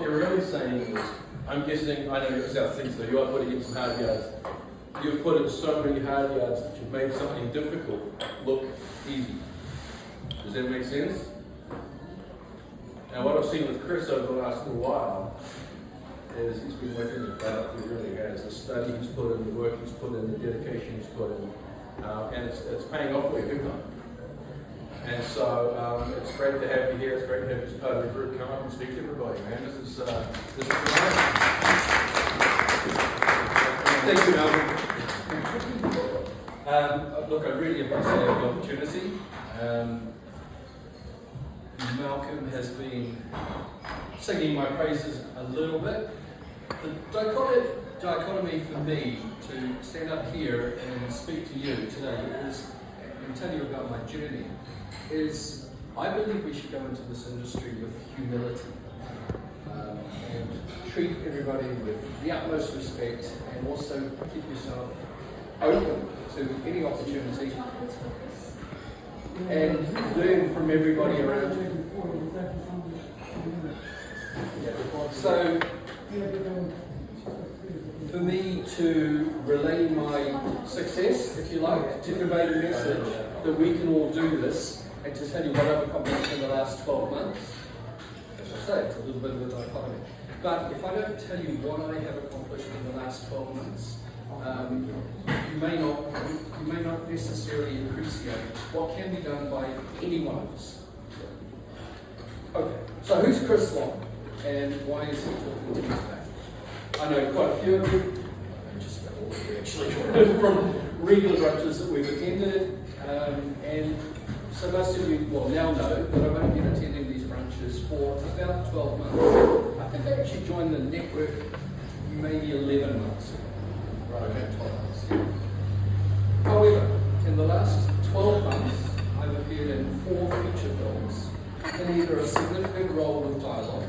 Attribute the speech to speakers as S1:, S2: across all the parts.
S1: what you're really saying is, I'm guessing, I know you're South Sydney, so you are putting in some hard yards. You've put in so many hard yards that you've made something difficult look easy. Does that make sense? Now what I've seen with Chris over the last little while is he's been working his butt up. He really has. The study he's put in, the work he's put in, the dedication he's put in, and it's paying off for you big time. And so it's great to have you here. It's great to have you as part of the group. Come up and speak to everybody, man. This is amazing. Thank you, Malcolm. Look, I really appreciate the opportunity. Malcolm has been singing my praises a little bit. The dichotomy for me to stand up here and speak to you today is, and tell you about my journey, is I believe we should go into this industry with humility and treat everybody with the utmost respect, and also keep yourself open to any opportunity and learn from everybody around you. So, for me to relay my success, if you like, to convey the message that we can all do this, and to tell you what I've accomplished in the last 12 months, as I say, it's a little bit of a dichotomy. But if I don't tell you what I have accomplished in the last 12 months, you may not necessarily appreciate what can be done by any one of us. Okay, so who's Chris Long, and why is he talking to me today? I know quite a few of you, just about all of you actually, from regular brunches that we've attended, and so most of you now know that I've only been attending these brunches for about 12 months. I think I actually joined the network maybe 11 months ago. Right, about 12 months. However, in the last 12 months, I've appeared in 4 feature films in either a significant role with dialogue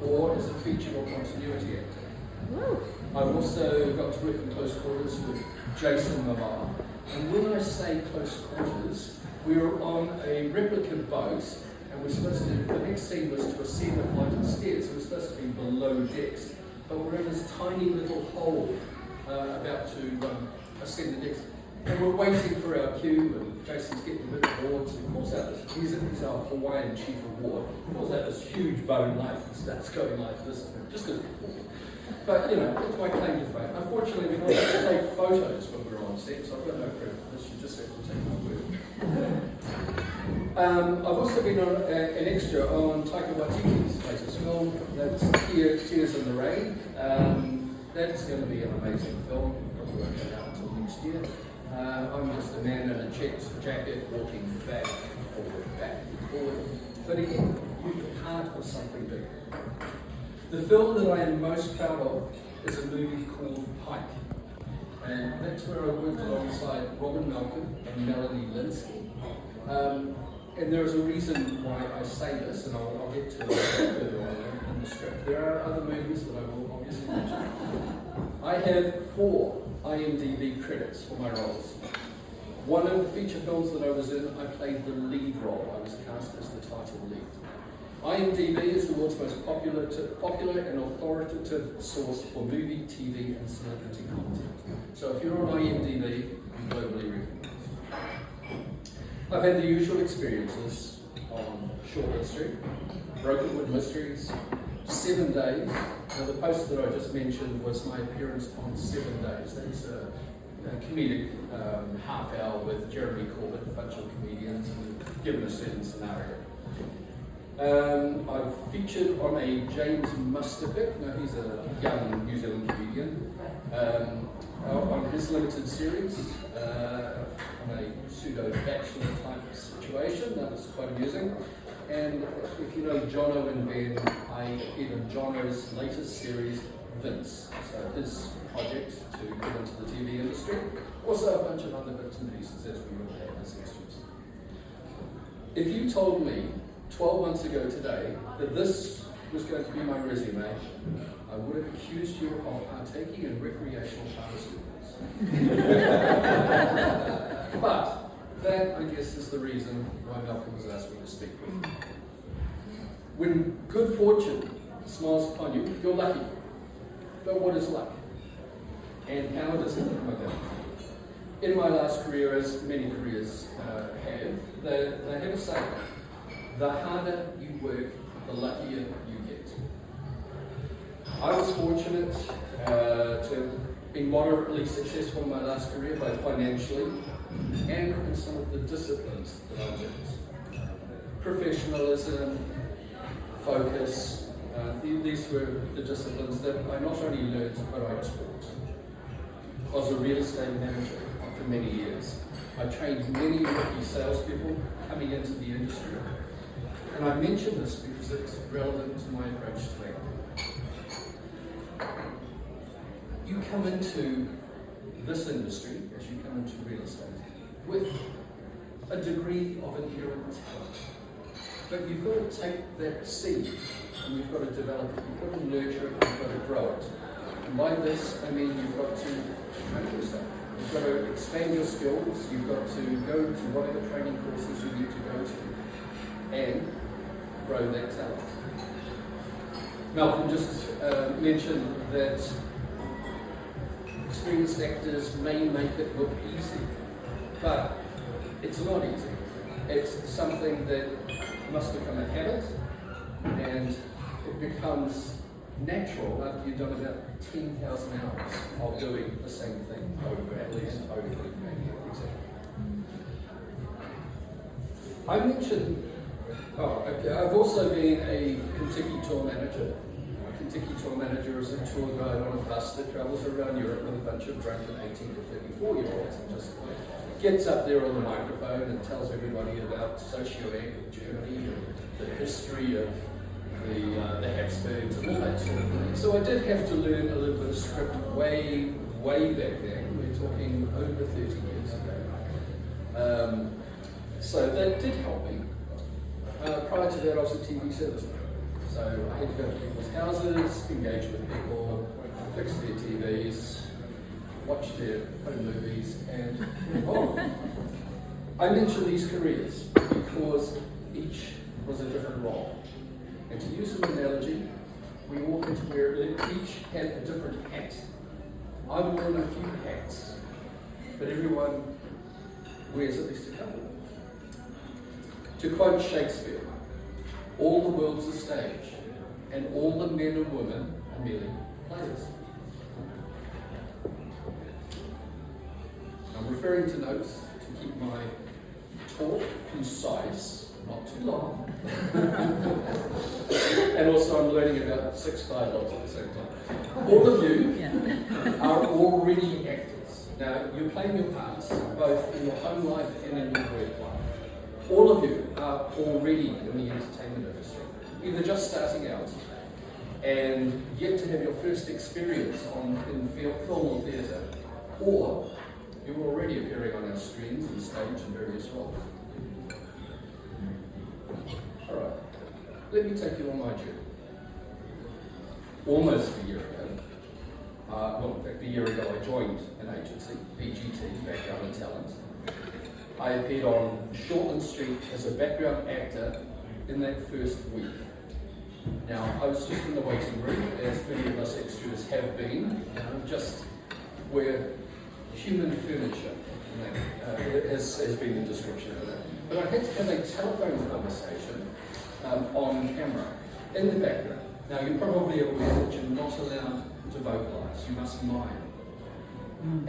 S1: or as a feature or continuity actor. I've also got to work in close quarters with Jason Momoa. And when I say close quarters, we were on a replica boat, and we're supposed to, the next scene was to ascend a flight of stairs, so we're supposed to be below decks, but we're in this tiny little hole about to ascend the decks. And we're waiting for our cue, and Jason's getting a bit bored, so he pulls out this, he's our Hawaiian chief of war, he pulls out this huge bone knife and starts going like this, just because. But, you know, it's my claim to fame. Unfortunately, we're not able to take photos when we're on set, so I've got no proof of this, you just have to take my word. I've also been an extra on Taika Waititi's latest film, that's Tears in the Rain. That's going to be an amazing film, probably won't come out until next year. I'm just a man in a checked jacket walking back and forward. But again, you're part of something big. The film that I am most proud of is a movie called Pike. And that's where I worked alongside Robin Malcolm and Melanie Linsky. And there is a reason why I say this, and I'll get to it further on in the script. There are other movies that I will obviously mention. I have 4 IMDb credits for my roles. One of the feature films that I was in, I played the lead role. I was cast as the title lead. IMDb is the world's most popular and authoritative source for movie, TV, and celebrity content. So if you're on IMDb, you're globally recognized. I've had the usual experiences on Short History, Brokenwood Mysteries, 7 Days. Now the post that I just mentioned was my appearance on 7 Days. That's a comedic half hour with Jeremy Corbett, a bunch of comedians, given a certain scenario. I've featured on a James Musterpick, now he's a young New Zealand comedian, on his limited series, on a pseudo-bachelor type situation. That was quite amusing. And if you know Jono and Ben, I appeared in Jono's latest series, Vince. So his project to get into the TV industry. Also a bunch of other bits and pieces as we would have as extras. If you told me 12 months ago today that this was going to be my resume, I would have accused you of partaking in recreational pharmaceuticals. But that, I guess, is the reason why Malcolm has asked me to speak with. When good fortune smiles upon you, you're lucky. But what is luck? And how does it come about? In my last career, as many careers have, they have a saying: the harder you work, the luckier you get. I was fortunate to have been moderately successful in my last career, both financially and in some of the disciplines that I learned. Professionalism, focus, these were the disciplines that I not only learned, but I taught. I was a real estate manager for many years. I trained many rookie salespeople coming into the industry. And I mention this because it's relevant to my approach to it. You come into this industry, as you come into real estate, with a degree of inherent talent. But you've got to take that seed and you've got to develop it, you've got to nurture it, you've got to grow it. And by this, I mean you've got to manifest it. You've got to expand your skills, you've got to go to whatever training courses you need to go to and grow that talent. Malcolm just mentioned that experienced actors may make it look easy, but it's not easy. It's something that must become a habit, and it becomes natural after you've done about 10,000 hours of doing the same thing over, at least over maybe exactly. I mentioned, I've also been a Kentucky tour manager. A Kentucky tour manager is a tour guide on a bus that travels around Europe with a bunch of drunken 18 to 34-year-olds and just gets up there on the microphone and tells everybody about socioeconomic Germany and the history of the Habsburgs and all that sort of thing. So I did have to learn a little bit of script way back then. We're talking over 30 years ago. So that did help me. Prior to that, I was a TV serviceman. So I had to go to people's houses, engage with people, fix their TVs, watch their home movies, and move on. I mention these careers because each was a different role. And to use an analogy, we walk into where each had a different hat. I've worn a few hats, but everyone wears at least a couple. To quote Shakespeare, all the world's a stage, and all the men and women are merely players. I'm referring to notes to keep my talk concise, not too long. And also I'm learning about 6 dialogues at the same time. All of you are already actors. Now, you're playing your parts both in your home life and in your work life. All of you are already in the entertainment industry, either just starting out and yet to have your first experience in film or theatre, or you're already appearing on our screens and stage in various roles. Alright, let me take you on my journey. Almost a year ago, in fact a year ago I joined an agency, BGT, Background and Talent. I appeared on Shortland Street as a background actor in that first week. Now, I was just in the waiting room, as many of us extras have been, just where human furniture, has been the description of that. But I had to have a telephone conversation on camera, in the background. Now, you're probably aware that you're not allowed to vocalise, you must mime.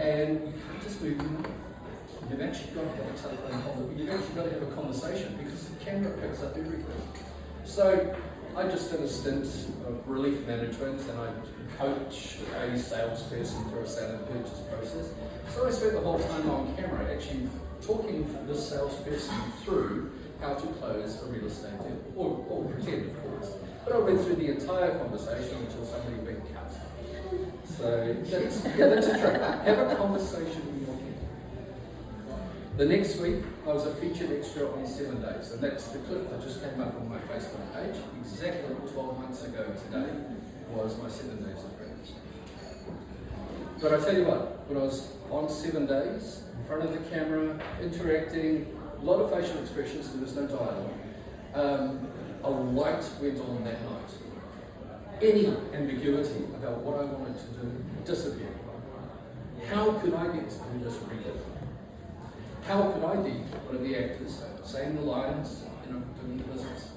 S1: And you can't just move your mouth. You've actually got to have a telephone call, but you've actually got to have a conversation because the camera picks up everything. So I just did a stint of relief management and I coached a salesperson through a sale and purchase process. So I spent the whole time on camera actually talking this salesperson through how to close a real estate deal, or pretend of course. But I went through the entire conversation until somebody went cut. So that's a trick. Have a conversation with your people. The next week, I was a featured extra on 7 Days, and that's the clip that just came up on my Facebook page. Exactly 12 months ago today was my 7 Days appearance. But I tell you what, when I was on 7 Days, in front of the camera, interacting, a lot of facial expressions, there was no dialogue. A light went on that night. any ambiguity about what I wanted to do disappeared. How could I get to do this regularly? How could I be one of the actors saying the lines, doing the business?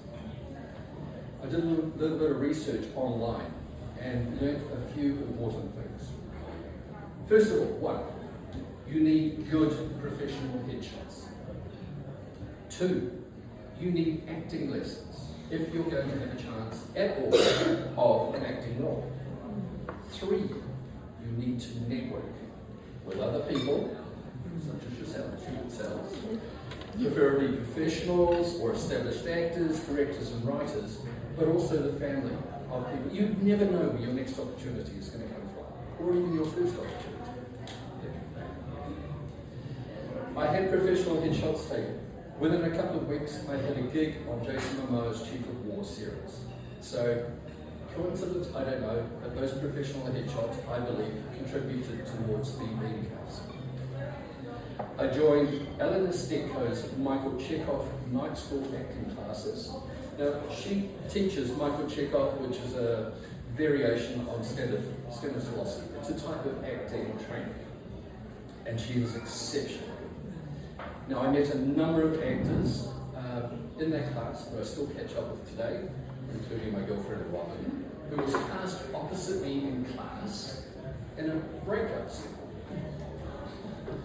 S1: I did a little bit of research online and learned a few important things. First of all, one, you need good professional headshots. Two, you need acting lessons if you're going to have a chance at all of an acting role. Three, you need to network with other people, such as yourselves, preferably professionals or established actors, directors and writers, but also the family of people. You never know where your next opportunity is going to come from, or even your first opportunity. I had professional headshots taken. Within a couple of weeks, I had a gig on Jason Momoa's Chief of War series. So, coincidence? I don't know, but those professional headshots, I believe, contributed towards the lead cast. I joined Elena Stetko's Michael Chekhov Night School acting classes. Now, she teaches Michael Chekhov, which is a variation on Stanislavski. It's a type of acting training, and she was exceptional. Now, I met a number of actors in that class who I still catch up with today, including my girlfriend Robin, who was cast opposite me in class in a breakup scene.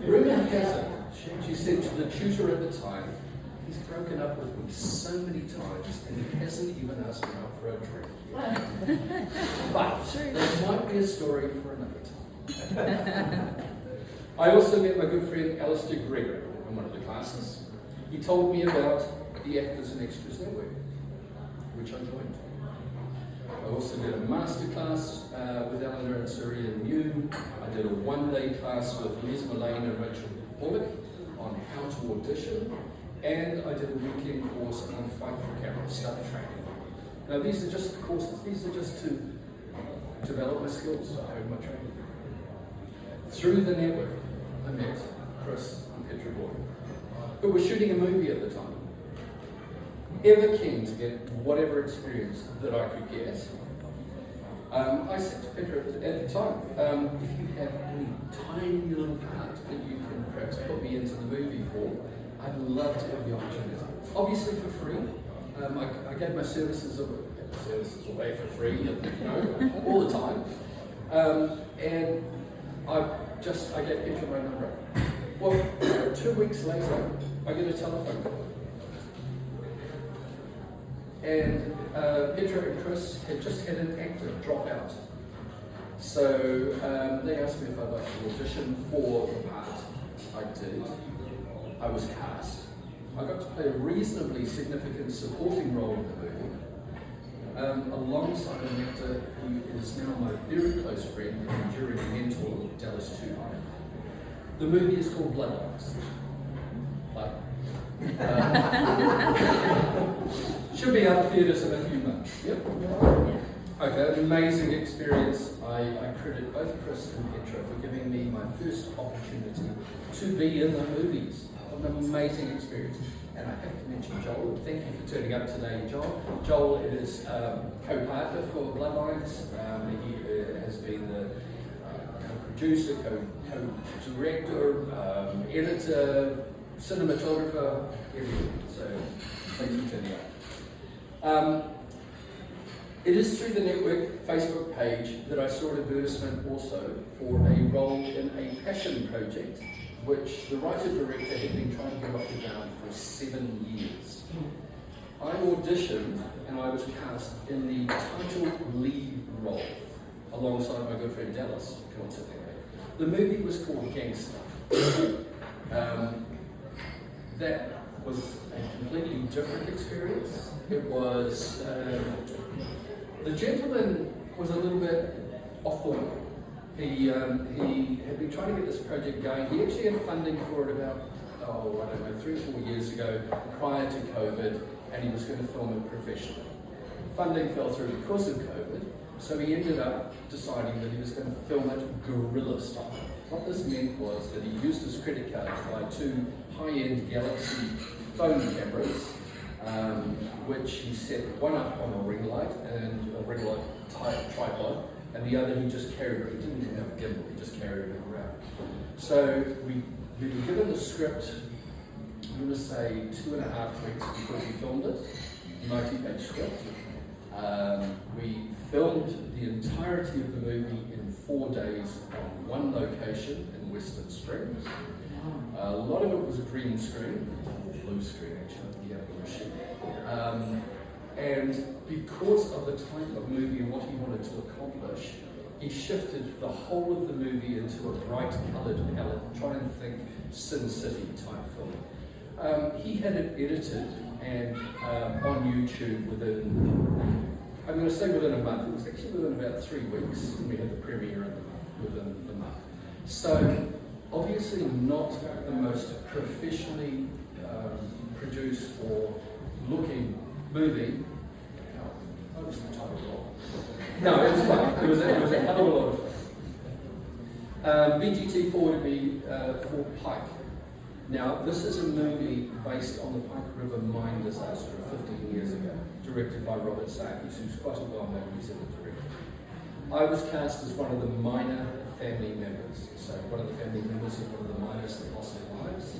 S1: Rumor has it, she said to the tutor at the time, he's broken up with me so many times and he hasn't even asked me out for a drink. But that might be a story for another time. I also met my good friend Alistair Gregory in one of the classes. He told me about the Actors and Extras Network, which I joined. I also did a masterclass with Eleanor and Surya New. I did a one-day class with Liz Mullane and Rachel Bullock on how to audition, and I did a weekend course on Fight for Camera stunt training. Now these are just courses, these are just to develop my skills, to hone my training. Through the network, I met Chris and Petra Gordon, who were shooting a movie at the time. Ever keen to get whatever experience that I could get. I said to Petra at the time, if you have any tiny little part that you can perhaps put me into the movie for, I'd love to have the opportunity. Obviously for free. I gave my services away for free, all the time. And I gave Petra my number. Well, 2 weeks later, I get a telephone call. And Petra and Chris had just had an actor drop out. So they asked me if I'd like to audition for the part. I did. I was cast. I got to play a reasonably significant supporting role in the movie, alongside an actor who is now my very close friend and enduring mentor, Dallas Tuhai. The movie is called Bloodlines. Should be out of theatres in a few months. Yep. Okay, an amazing experience. I credit both Chris and Petra for giving me my first opportunity to be in the movies. An amazing experience. And I have to mention Joel. Thank you for turning up today, Joel. Joel is co-partner for Bloodlines. He has been the co-producer, co-director, editor, cinematographer, everything. So thanks for turning up. It is through the network Facebook page that I saw an advertisement also for a role in a passion project, which the writer-director had been trying to get off the ground for 7 years. I auditioned and I was cast in the title lead role, alongside my good friend Dallas, coincidentally. The movie was called Gangster. That was a completely different experience. It was, the gentleman was a little bit off the wall. He had been trying to get this project going. He actually had funding for it about, 3 or 4 years ago, prior to COVID, and he was going to film it professionally. Funding fell through because of COVID, so he ended up deciding that he was going to film it guerrilla style. What this meant was that he used his credit card to buy 2 high-end Galaxy phone cameras, which he set one up on a ring light and a ring light the other he just carried it. He didn't even have a gimbal, he just carried it around. So we were given the script, I'm going to say 2.5 weeks before we filmed it, 90-page script. We filmed the entirety of the movie in 4 days on one location in Western Springs. A lot of it was a green screen, blue screen actually, and because of the type of movie and what he wanted to accomplish, he shifted the whole of the movie into a bright coloured palette, try and think Sin City type film. He had it edited and on YouTube within, I'm going to say within a month. It was actually within about 3 weeks, and we had the premiere within the month. So obviously not the most professionally produced or looking movie. Oh, was the title wrong? No, it was fun. It was a hell of a lot of fun. BGT4 to be for Pike. Now, this is a movie based on the Pike River mine disaster of 15 years ago, directed by Robert Sakis, who's quite a well-known New Zealand director. I was cast as one of the minor family members, so one of the family members of one of the miners that lost their lives.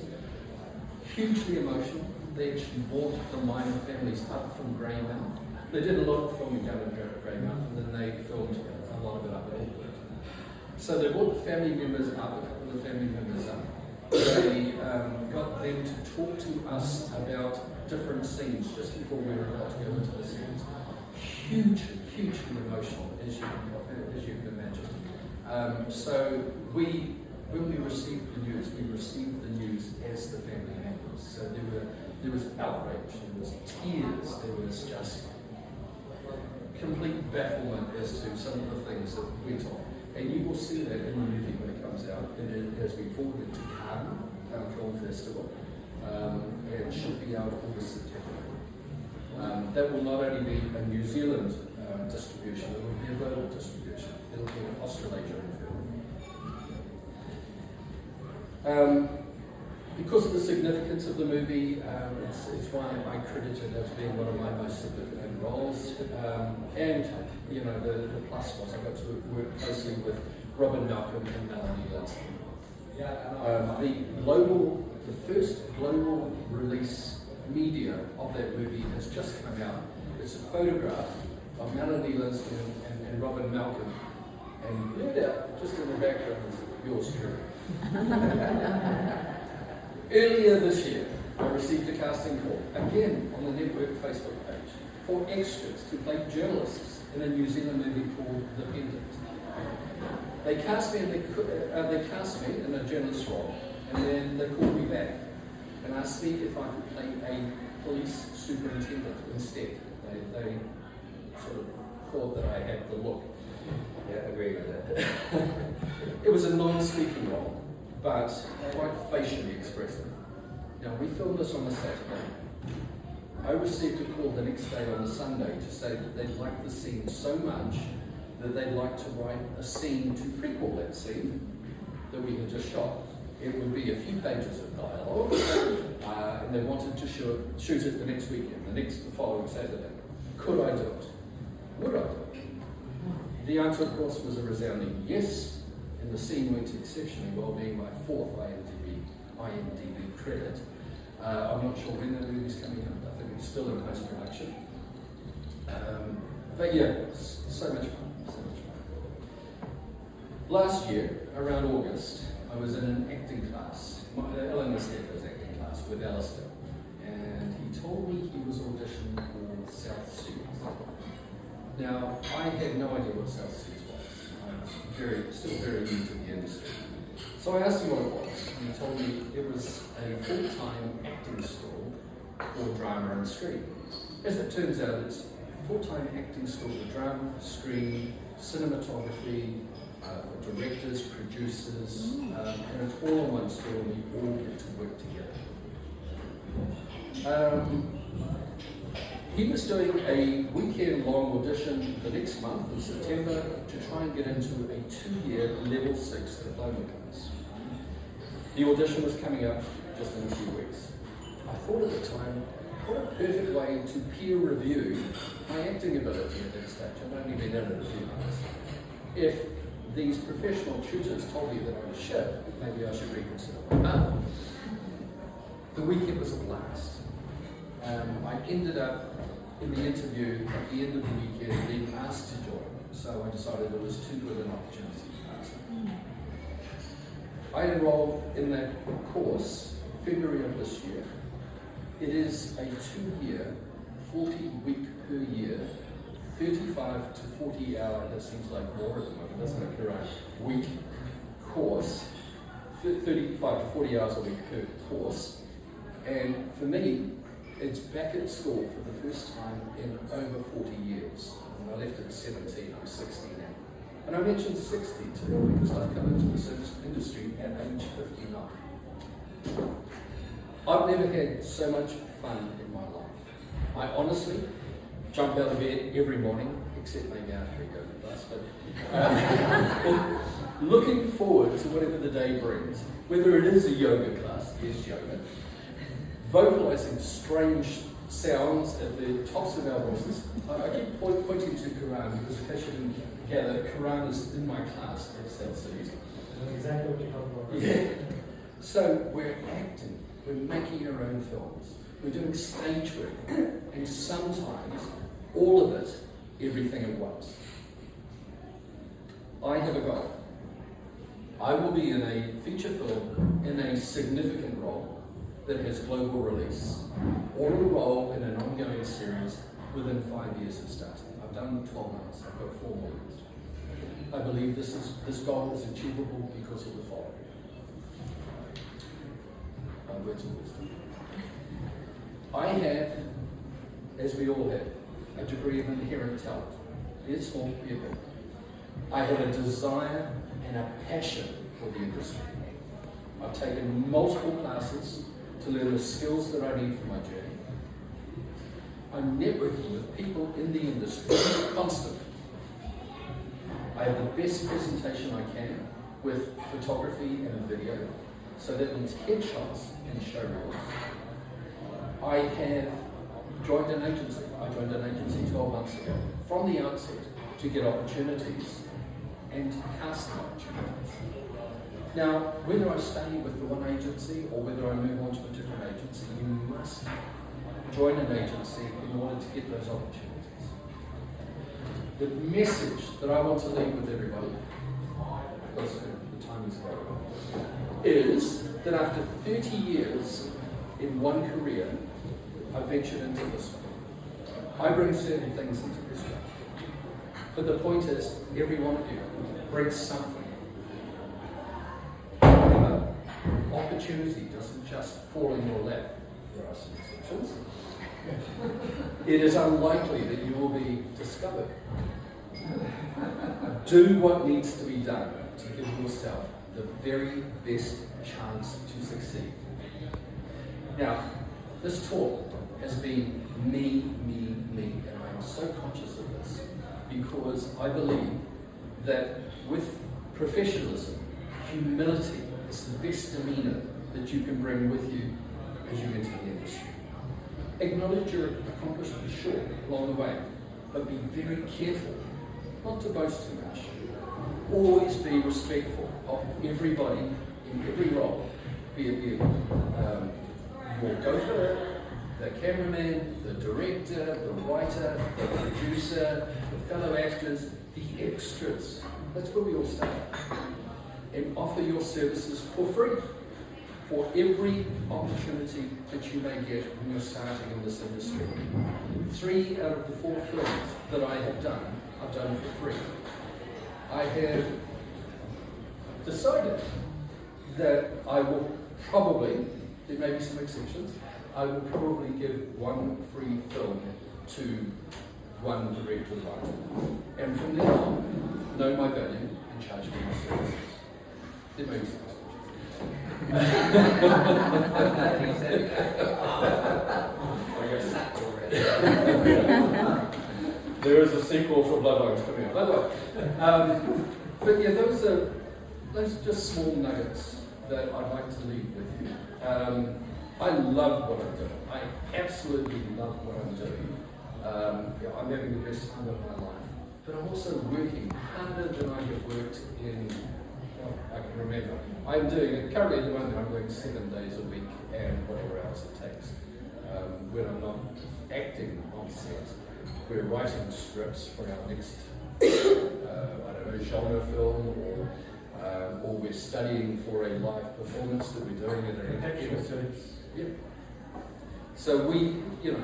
S1: Hugely emotional. They actually brought the miner families up from Greymouth. They did a lot of filming down in Greymouth, and then they filmed a lot of it up at Auckland. So they brought the family members up, a couple of the family members up. They got them to talk to us about different scenes just before we were about to go into the scenes. Hugely emotional, as you can imagine. So when we received the news, as the family members. So there was outrage, there was tears, there was just complete bafflement as to some of the things that went on. And you will see that in the movie when it comes out. It has been forwarded to Cannes Film Festival. It should be out August, September. That will not only be a New Zealand distribution, it will be a global distribution. It will be an Australasian film. Because of the significance of the movie, it's why I credit it as being one of my most significant roles. And you know, the plus was I got to work closely with Robin Malcolm and Melanie Linsky. The first global release media of that movie has just come out. It's a photograph of Melanie Linsky and Robin Malcolm, and no doubt, just in the background is yours truly. Earlier this year, I received a casting call, again on the network Facebook page, for extras to play journalists in a New Zealand movie called The Pendant. They cast me in a journalist role, and then they called me back and asked me if I could play a police superintendent instead. They sort of thought that I had the look.
S2: Yeah, I agree with that.
S1: It was a non-speaking role, but quite facially expressive. Now, we filmed this on a Saturday. I received a call the next day on a Sunday to say that they'd liked the scene so much that they'd like to write a scene to prequel that scene that we had just shot. It would be a few pages of dialogue, and they wanted to shoot it the next weekend, the following Saturday. Could I do it? Would I do it? The answer, of course, was a resounding yes, and the scene went exceptionally well, being my 4th IMDb credit. I'm not sure when the movie's coming out. I think it's still in post-production. But yeah, so much fun. Last year, around August, I was in an acting class, Ellen Mosqueto's acting class with Alistair, and he told me he was auditioning for South Seas. Now, I had no idea what South Seas was. I was still very new to the industry. So I asked him what it was, and he told me it was a full-time acting school for drama and screen. As it turns out, it's a full-time acting school for drama, screen, cinematography, directors, producers, and it's all in one school, and we all get to work together. He was doing a weekend-long audition the next month in September to try and get into a 2-year level 6 diploma course. The audition was coming up just in a few weeks. I thought at the time, what a perfect way to peer review my acting ability at that stage. I'd only been in it a few months. if these professional tutors told me that I was shit, maybe I should reconsider my path. The weekend was a blast. I ended up in the interview at the end of the weekend being asked to join, so I decided it was too good an opportunity to pass. I enrolled in that course February of this year. It is a 2-year, 40-week per year, 35 to 40 hour, that seems like more at the moment, doesn't it, Karan? Week course, 35 to 40 hours a week per course. And for me, it's back at school for the first time in over 40 years. And I left at 17, I'm 60 now. And I mentioned 60 too, because I've come into this industry at age 59. I've never had so much fun in my life. I honestly jump out of bed every morning, except maybe after I go to the bus, but looking forward to whatever the day brings, whether it is a yoga class, yes, yoga, vocalizing strange sounds at the tops of our voices. I keep pointing to Karan because in case you didn't gather, Karan is in my class at South Cities.
S3: Exactly what you're talking about.
S1: Yeah. So we're acting, we're making our own films, we're doing stage work, and sometimes all of it, everything at once. I have a goal. I will be in a feature film in a significant role that has global release, or a role in an ongoing series within 5 years of starting. I've done 12 months, I've got 4 more years. I believe this goal is achievable because of the following. My words of wisdom. I have, as we all have, a degree of inherent talent. Be it small, be it big. I have a desire and a passion for the industry. I've taken multiple classes to learn the skills that I need for my journey. I'm networking with people in the industry constantly. I have the best presentation I can with photography and video, so that means headshots and showreels. I have joined an agency. I joined an agency 12 months ago from the outset to get opportunities and casting opportunities. Now, whether I stay with the one agency or whether I move on to a different agency, you must join an agency in order to get those opportunities. The message that I want to leave with everybody, because the time is going, is that after 30 years in one career, I ventured into this one. I bring certain things into this one. But the point is, every one of you brings something. However, opportunity doesn't just fall in your lap. There are some exceptions. It is unlikely that you will be discovered. Do what needs to be done to give yourself the very best chance to succeed. Now, this talk has been me, and I am so conscious of this because I believe that with professionalism, humility is the best demeanor that you can bring with you as you enter the industry. Acknowledge your accomplishments, sure, along the way, but be very careful not to boast too much. Always be respectful of everybody in every role, be it your gopher, the cameraman, the director, the writer, the producer, the fellow actors, the extras. That's where we all start. And offer your services for free for every opportunity that you may get when you're starting in this industry. 3 out of the 4 films that I have done, I've done for free. I have decided that I will probably, there may be some exceptions, I will probably give 1 free film to 1 director writer. And from then on, know my value and charge for my services. There may be some There is a sequel for Bloodlines coming up. By the way, but yeah, those are just small nuggets that I'd like to leave with you. I love what I'm doing. I absolutely love what I'm doing. I'm having the best time of my life. but I'm also working harder than I have worked in, well, I can remember. I'm doing it, currently at the moment I'm working 7 days a week and whatever else it takes. When I'm not acting on set, we're writing scripts for our next, I don't know, genre film, or we're studying for a live performance that we're doing at an
S3: Actual studies.
S1: yeah. So we, you know,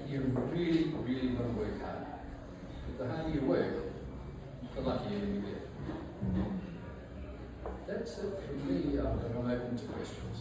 S1: you really, really want to work hard. But the harder you work, the luckier you get. That's it from me, and I'm open to questions.